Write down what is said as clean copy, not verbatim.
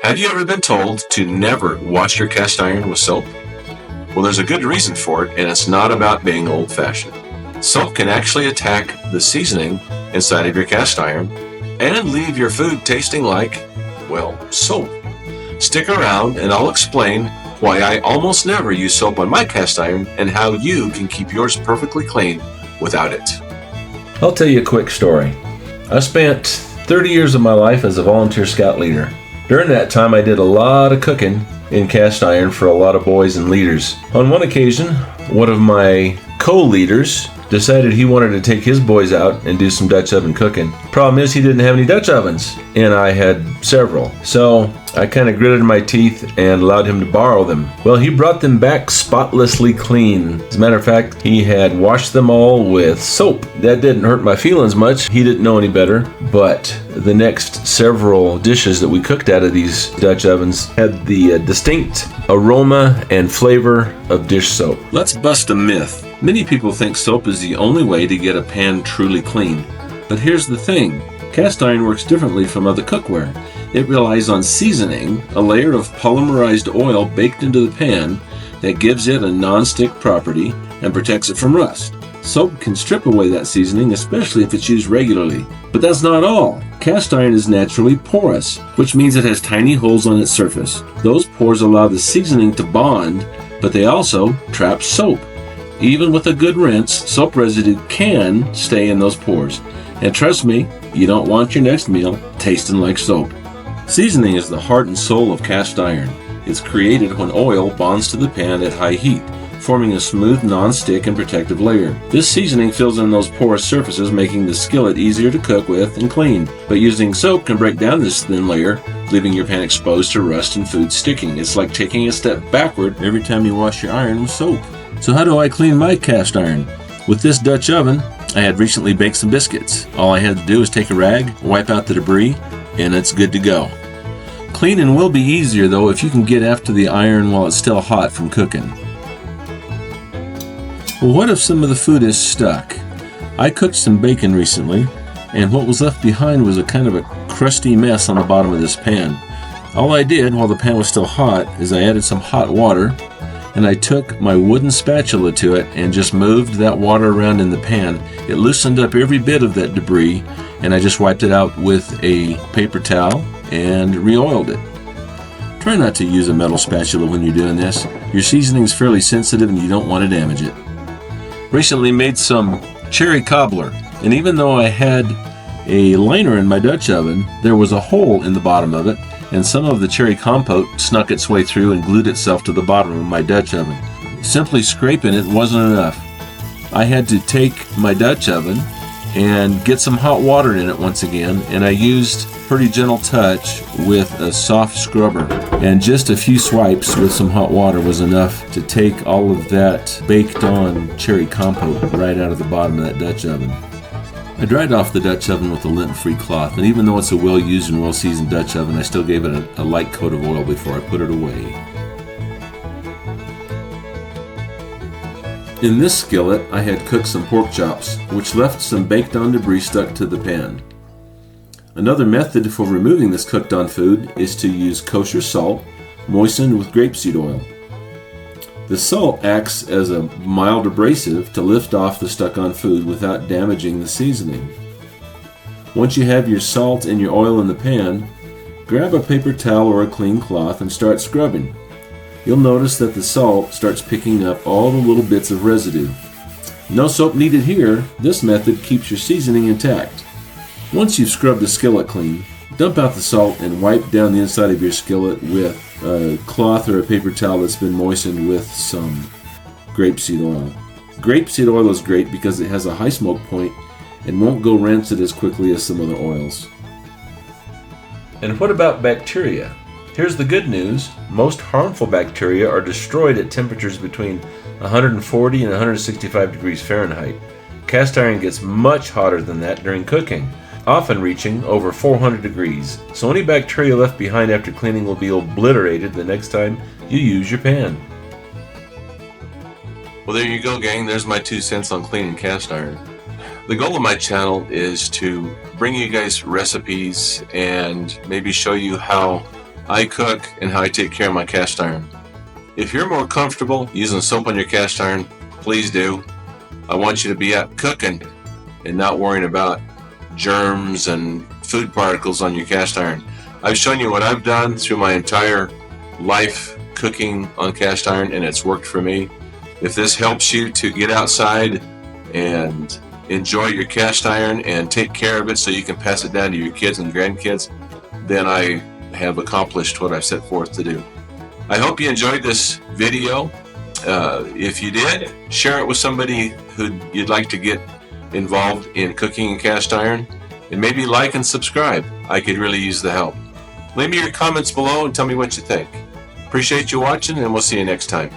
Have you ever been told to never wash your cast iron with soap? Well, there's a good reason for it, and it's not about being old-fashioned. Soap can actually attack the seasoning inside of your cast iron and leave your food tasting like, well, soap. Stick around and I'll explain why I almost never use soap on my cast iron and how you can keep yours perfectly clean without it. I'll tell you a quick story. I spent 30 years of my life as a volunteer scout leader. During that time, I did a lot of cooking in cast iron for a lot of boys and leaders. On one occasion, one of my co-leaders decided he wanted to take his boys out and do some Dutch oven cooking. Problem is, he didn't have any Dutch ovens, and I had several. So I kind of gritted my teeth and allowed him to borrow them. Well, he brought them back spotlessly clean. As a matter of fact, he had washed them all with soap. That didn't hurt my feelings much. He didn't know any better, but the next several dishes that we cooked out of these Dutch ovens had the distinct aroma and flavor of dish soap. Let's bust a myth. Many people think soap is the only way to get a pan truly clean. But here's the thing. Cast iron works differently from other cookware. It relies on seasoning, a layer of polymerized oil baked into the pan that gives it a non-stick property and protects it from rust. Soap can strip away that seasoning, especially if it's used regularly. But that's not all. Cast iron is naturally porous, which means it has tiny holes on its surface. Those pores allow the seasoning to bond, but they also trap soap. Even with a good rinse, soap residue can stay in those pores. And trust me, you don't want your next meal tasting like soap. Seasoning is the heart and soul of cast iron. It's created when oil bonds to the pan at high heat, forming a smooth, non-stick and protective layer. This seasoning fills in those porous surfaces, making the skillet easier to cook with and clean. But using soap can break down this thin layer, leaving your pan exposed to rust and food sticking. It's like taking a step backward every time you wash your iron with soap. So how do I clean my cast iron? With this Dutch oven, I had recently baked some biscuits. All I had to do is take a rag, wipe out the debris, and it's good to go. Cleaning will be easier though if you can get after the iron while it's still hot from cooking. Well, what if some of the food is stuck? I cooked some bacon recently, and what was left behind was a kind of a crusty mess on the bottom of this pan. All I did while the pan was still hot is I added some hot water, and I took my wooden spatula to it and just moved that water around in the pan. It loosened up every bit of that debris, and I just wiped it out with a paper towel and re-oiled it. Try not to use a metal spatula when you're doing this. Your seasoning is fairly sensitive and you don't want to damage it. Recently made some cherry cobbler, and even though I had a liner in my Dutch oven, there was a hole in the bottom of it, and some of the cherry compote snuck its way through and glued itself to the bottom of my Dutch oven. Simply scraping it wasn't enough. I had to take my Dutch oven and get some hot water in it once again, and I used pretty gentle touch with a soft scrubber, and just a few swipes with some hot water was enough to take all of that baked on cherry compote right out of the bottom of that Dutch oven. I dried off the Dutch oven with a lint-free cloth, and even though it's a well-used and well-seasoned Dutch oven, I still gave it a light coat of oil before I put it away. In this skillet, I had cooked some pork chops, which left some baked-on debris stuck to the pan. Another method for removing this cooked-on food is to use kosher salt, moistened with grapeseed oil. The salt acts as a mild abrasive to lift off the stuck-on food without damaging the seasoning. Once you have your salt and your oil in the pan, grab a paper towel or a clean cloth and start scrubbing. You'll notice that the salt starts picking up all the little bits of residue. No soap needed here. This method keeps your seasoning intact. Once you've scrubbed the skillet clean, dump out the salt and wipe down the inside of your skillet with a cloth or a paper towel that's been moistened with some grapeseed oil. Grapeseed oil is great because it has a high smoke point and won't go rancid as quickly as some other oils. And what about bacteria? Here's the good news. Most harmful bacteria are destroyed at temperatures between 140 and 165 degrees Fahrenheit. Cast iron gets much hotter than that during cooking, often reaching over 400 degrees. So any bacteria left behind after cleaning will be obliterated the next time you use your pan. Well, there you go, gang. There's my 2 cents on cleaning cast iron. The goal of my channel is to bring you guys recipes and maybe show you how I cook and how I take care of my cast iron. If you're more comfortable using soap on your cast iron, please do. I want you to be out cooking and not worrying about germs and food particles on your cast iron. I've shown you what I've done through my entire life cooking on cast iron, and it's worked for me. If this helps you to get outside and enjoy your cast iron and take care of it so you can pass it down to your kids and grandkids, then I have accomplished what I've set forth to do. I hope you enjoyed this video. If you did, share it with somebody who you'd like to get involved in cooking in cast iron, and maybe like and subscribe. I could really use the help. Leave me your comments below and tell me what you think. Appreciate you watching, and we'll see you next time.